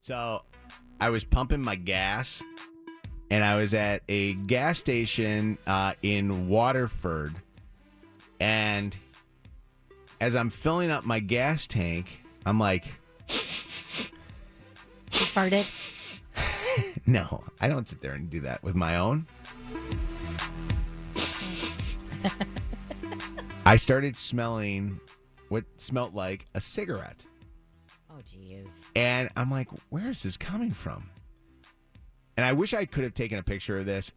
So I was pumping my gas, and I was at a gas station in Waterford. And as I'm filling up my gas tank, I'm like, You farted? no, I don't sit there and do that with my own. I started smelling what smelled like a cigarette. Oh, geez. And I'm like, where is this coming from? And I wish I could have taken a picture of this,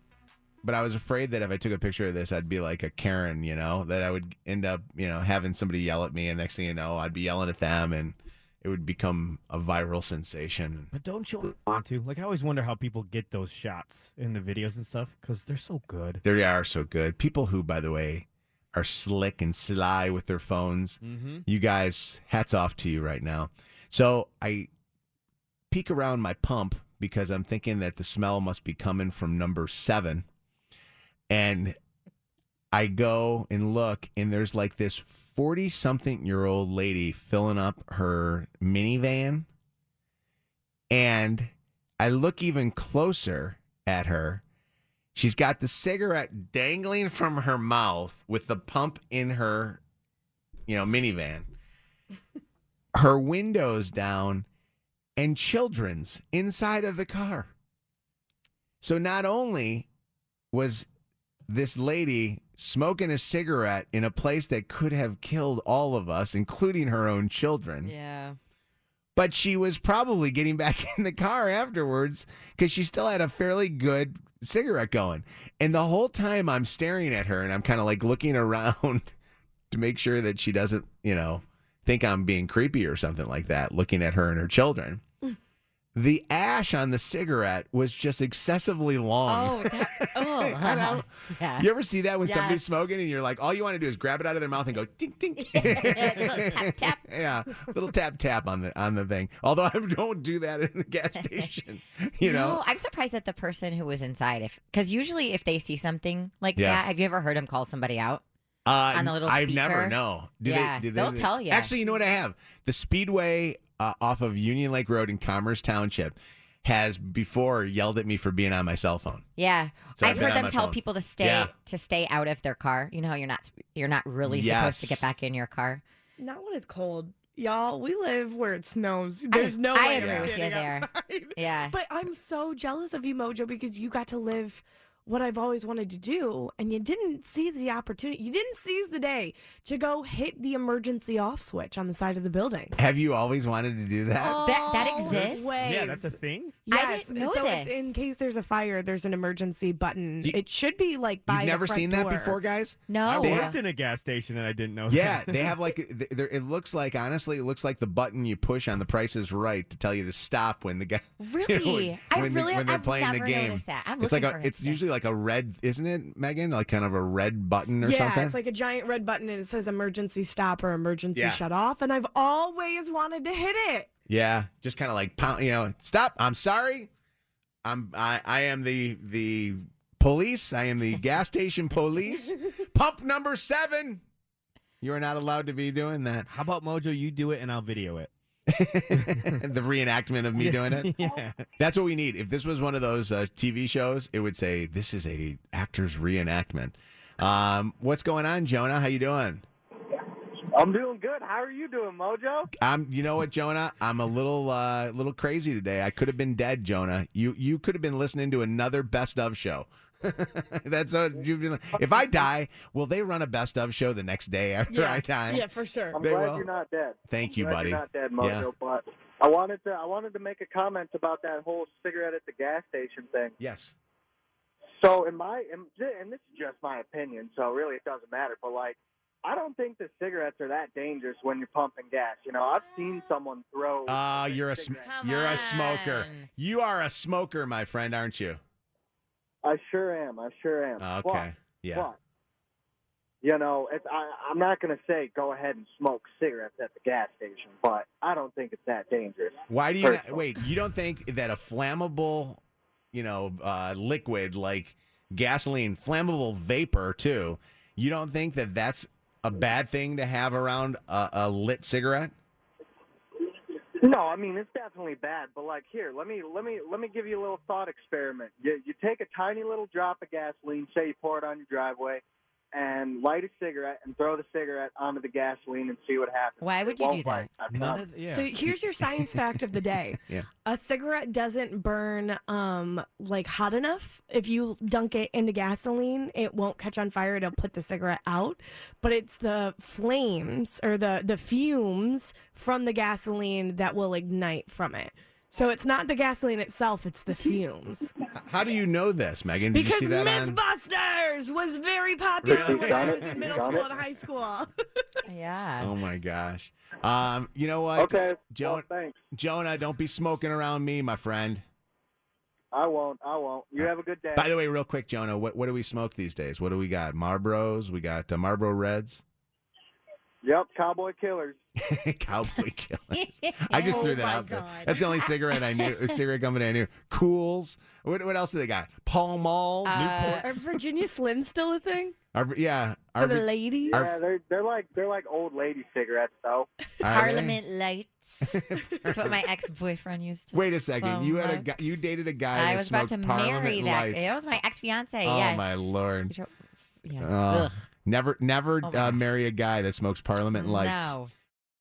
but I was afraid that if I took a picture of this, I'd be like a Karen, that I would end up, having somebody yell at me. And next thing you know, I'd be yelling at them and it would become a viral sensation. But don't you want to? Like, I always wonder how people get those shots in the videos and stuff because they're so good. They are so good. People who, by the way, are slick and sly with their phones. Mm-hmm. You guys, hats off to you right now. So I peek around my pump because I'm thinking that the smell must be coming from number 7. And I go and look, and there's like this 40-something-year-old lady filling up her minivan. And I look even closer at her. She's got the cigarette dangling from her mouth with the pump in her, minivan. Her windows down and children's inside of the car. So not only was this lady smoking a cigarette in a place that could have killed all of us, including her own children. Yeah. But she was probably getting back in the car afterwards because she still had a fairly good cigarette going. And the whole time I'm staring at her and I'm kind of like looking around to make sure that she doesn't, think I'm being creepy or something like that, looking at her and her children. The ash on the cigarette was just excessively long. Yeah. You ever see that when somebody's smoking and you're like, all you want to do is grab it out of their mouth and go ding ding. Little tap tap. Yeah, little tap tap on the thing. Although I don't do that in the gas station. No, I'm surprised that the person who was inside, because usually if they see something like that, have you ever heard them call somebody out? On the little speaker? I've never, no. They'll tell you. Actually, you know what I have? The Speedway off of Union Lake Road in Commerce Township has before yelled at me for being on my cell phone. Yeah. So I've heard them tell people to stay out of their car. You know how you're not really supposed to get back in your car. Not when it's cold. Y'all, we live where it snows. There's no way I agree with you there. Outside. Yeah. But I'm so jealous of you, Mojo, because you got to live what I've always wanted to do, and you didn't seize the opportunity. You didn't seize the day to go hit the emergency off switch on the side of the building. Have you always wanted to do that? Oh, that exists? Yeah, that's a thing? Yes. I didn't know so this. It's in case there's a fire, there's an emergency button. It should be like by You've never the front seen door. that before, guys? No. I worked in a gas station and I didn't know Yeah, that. they have it looks like, honestly, it looks like the button you push on The Price is Right to tell you to stop when the guy. Really? when they're I've playing never the game. noticed that. I'm It's looking like for it's it. usually like a red, isn't it, Megan? Like kind of a red button or something? Yeah, it's like a giant red button and it says emergency stop or emergency Yeah. shut off, and I've always wanted to hit it. Yeah, just kind of like pound, stop. I'm sorry. I am the police. I am the gas station police. Pump number 7. You are not allowed to be doing that. How about Mojo, you do it and I'll video it. The reenactment of me doing it. Yeah. That's what we need. If this was one of those TV shows, it would say this is a actor's reenactment. What's going on, Jonah? How you doing? I'm doing good. How are you doing, Mojo? You know what, Jonah? I'm a little crazy today. I could have been dead, Jonah. You could have been listening to another best of show. That's what you've been. If I die, will they run a best of show the next day after I die? Yeah, for sure. I'm They glad will. you're not dead. Thank you, Glad buddy. You're not dead, Mojo. Yeah. But I wanted to make a comment about that whole cigarette at the gas station thing. Yes. So and this is just my opinion, so really it doesn't matter. But I don't think the cigarettes are that dangerous when you're pumping gas. I've seen someone throw. You're a smoker. You are a smoker, my friend, aren't you? I sure am. Okay. Yeah. But, I'm not going to say go ahead and smoke cigarettes at the gas station, but I don't think it's that dangerous. Why do you not, wait? You don't think that a flammable, liquid like gasoline, flammable vapor too? You don't think that that's a bad thing to have around a lit cigarette? No, I mean it's definitely bad, but like here, let me give you a little thought experiment. You take a tiny little drop of gasoline, say you pour it on your driveway, and light a cigarette and throw the cigarette onto the gasoline and see what happens. Why would you do that? So here's your science fact of the day. Yeah. A cigarette doesn't burn like hot enough. If you dunk it into gasoline, it won't catch on fire. It'll put the cigarette out. But it's the flames or the fumes from the gasoline that will ignite from it. So it's not the gasoline itself, it's the fumes. How do you know this, Megan? Did Because you see that Mythbusters was very popular when I was in middle school and high school. Yeah. Oh my gosh. You know what? Okay. Jonah, Well, thanks. Jonah, don't be smoking around me, my friend. I won't. You have a good day. By the way, real quick, Jonah, what do we smoke these days? What do we got? Marlboros? We got Marlboro Reds? Yep, Cowboy Killers. Cowboy Killers. I just threw that out there. That's the only cigarette cigarette company I knew. Cools. What else do they got? Pall Malls. Are Virginia Slims still a thing? For the ladies? Yeah, they're like old lady cigarettes though. Parliament Lights. That's what my ex-boyfriend used to. Wait a second. You dated a guy. I was about to Parliament marry that. Lights. That was my ex-fiance. Oh yeah. my Lord. Yeah. Never marry a guy that smokes Parliament Lights. No.